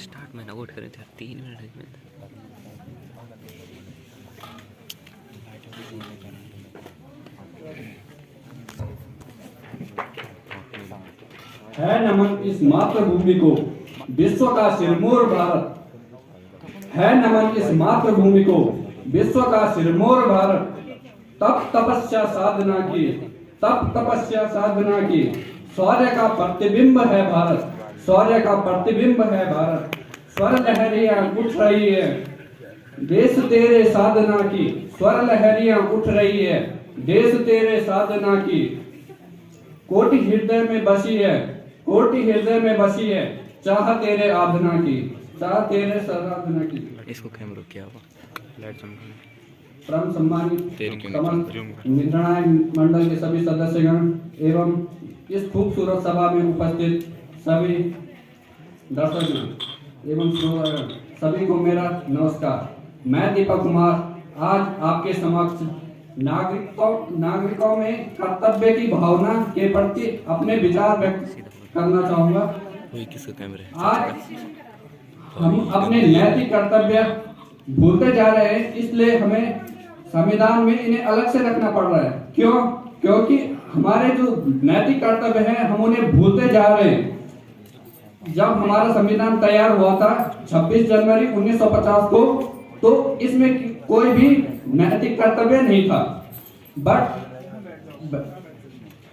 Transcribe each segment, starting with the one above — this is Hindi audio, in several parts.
स्टार्ट में नोट करें थे 3 मिनट में। है नमन इस मातृभूमि को, विश्व का सिरमौर भारत। है नमन इस मातृभूमि को, विश्व का सिरमौर भारत। तप तपस्या साधना की, तप तपस्या साधना की, शौर्य का प्रतिबिंब है भारत, शौर्य का प्रतिबिंब है भारत। स्वर लहरियां उठ रही है देश तेरे साधना की, स्वर लहरियां उठ रही है देश तेरे साधना की। कोटि हृदय में बसी है, कोटि हृदय में बसी है चाह तेरे आराधना की, चाह तेरे साधना की। इसको कैमरा क्या हुआ लाइट चमका। परम सम्मानित निर्णायक मंडल के सभी सदस्यगण एवं इस खूबसूरत सभा में उपस्थित सभी दर्शकगण एवं श्रोतागण, सभी को मेरा नमस्कार। मैं दीपक कुमार आज आपके समक्ष नागरिकों में कर्तव्य की भावना के प्रति अपने विचार व्यक्त करना चाहूँगा। आज हम अपने नैतिक कर्तव्य भूलते जा रहे हैं, इसलिए हमें संविधान में इन्हें अलग से रखना पड़ रहा है। क्यों? क्योंकि हमारे जो नैतिक कर्तव्य हैं हम उन्हें भूलते जा रहे हैं। जब हमारा संविधान तैयार हुआ था 26 जनवरी 1950 को, तो इसमें कोई भी नैतिक कर्तव्य नहीं था। बट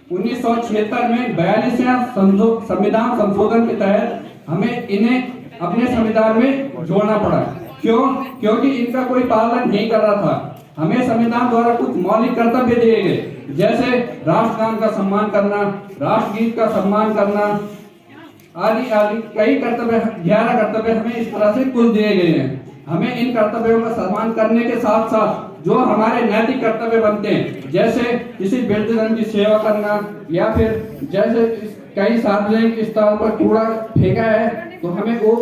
1976 में 42वें संविधान संशोधन के तहत हमें इन्हें अपने संविधान में जोड़ना पड़ा। क्यों? क्योंकि इनका कोई पालन नहीं कर रहा था। हमें संविधान द्वारा कुछ मौलिक कर्तव्य दिए गए, जैसे राष्ट्रगान का सम्मान करना, राष्ट्रगीत का सम्मान करना आदि आदि कई कर्तव्य, 11 कर्तव्य हमें इस तरह से कुल दिए गए हैं। हमें इन कर्तव्यों का सम्मान करने के साथ साथ जो हमारे नैतिक कर्तव्य बनते हैं, जैसे किसी वृद्धजन की सेवा करना, या फिर जैसे कई सार्वजनिक स्थल पर कूड़ा फेंका है तो हमें वो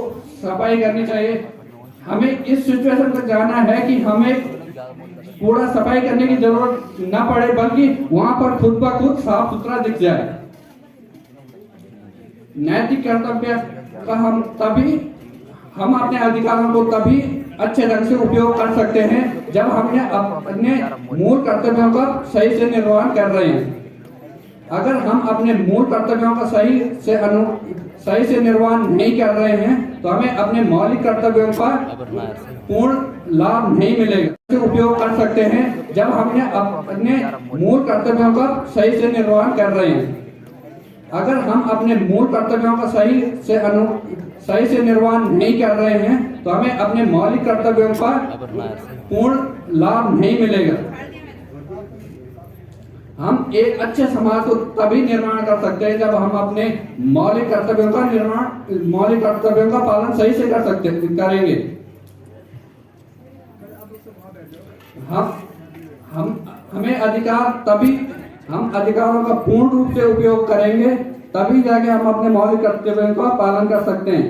सफाई करनी चाहिए। हमें इस सिचुएशन तक जाना है कि हमें कूड़ा सफाई करने की जरूरत न पड़े, बल्कि वहां पर खुद ब खुद साफ सुथरा दिख जाए। नैतिक कर्तव्य का हम अपने अधिकारों को तभी अच्छे ढंग से उपयोग कर सकते हैं जब हमने अपने मूल कर्तव्यों का सही से निर्वहन कर रहे हैं। अगर हम अपने मूल कर्तव्यों का सही से निर्वहन नहीं कर रहे हैं तो हमें अपने मौलिक कर्तव्यों का पूर्ण लाभ नहीं मिलेगा। उपयोग कर सकते हैं जब हमने अपने मूल कर्तव्यों का सही से निर्वहन कर रहे हैं। अगर हम अपने मूल कर्तव्यों का सही से निर्वहन नहीं कर रहे हैं तो हमें अपने मौलिक कर्तव्यों का पूर्ण लाभ नहीं मिलेगा। हम एक अच्छे समाज को तभी निर्माण कर सकते हैं जब हम अपने मौलिक कर्तव्यों का पालन सही से करेंगे। हम अधिकारों का पूर्ण रूप से उपयोग करेंगे, तभी जाके हम अपने मौलिक कर्तव्यों का पालन कर सकते हैं।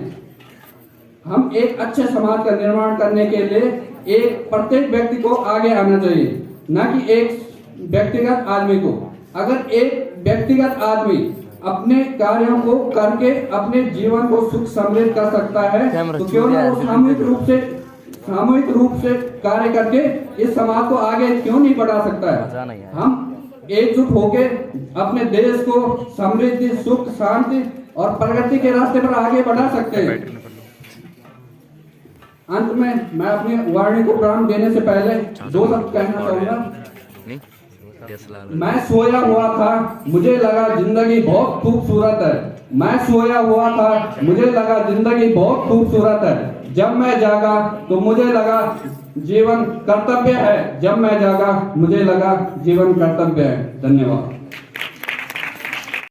हम एक अच्छे समाज का निर्माण करने के लिए प्रत्येक व्यक्ति को आगे आना चाहिए, न कि एक व्यक्तिगत आदमी को। अगर एक व्यक्तिगत आदमी अपने कार्यों को करके अपने जीवन को सुख समृद्ध कर सकता है तो क्यों ना वो सामूहिक रूप से कार्य करके इस समाज को आगे क्यों नहीं बढ़ा सकता है। हम एकजुट होके अपने देश को समृद्धि, सुख, शांति और प्रगति के रास्ते पर आगे बढ़ा सकते हैं। अंत में मैं अपनी वाणी को प्रारंभ देने से पहले 2 शब्द कहना चाहूंगा। मैं सोया हुआ था, मुझे लगा जिंदगी बहुत खूबसूरत है। मैं सोया हुआ था, मुझे लगा जिंदगी बहुत खूबसूरत है। जब मैं जागा तो मुझे लगा जीवन कर्तव्य है। जब मैं जागा मुझे लगा जीवन कर्तव्य है। धन्यवाद।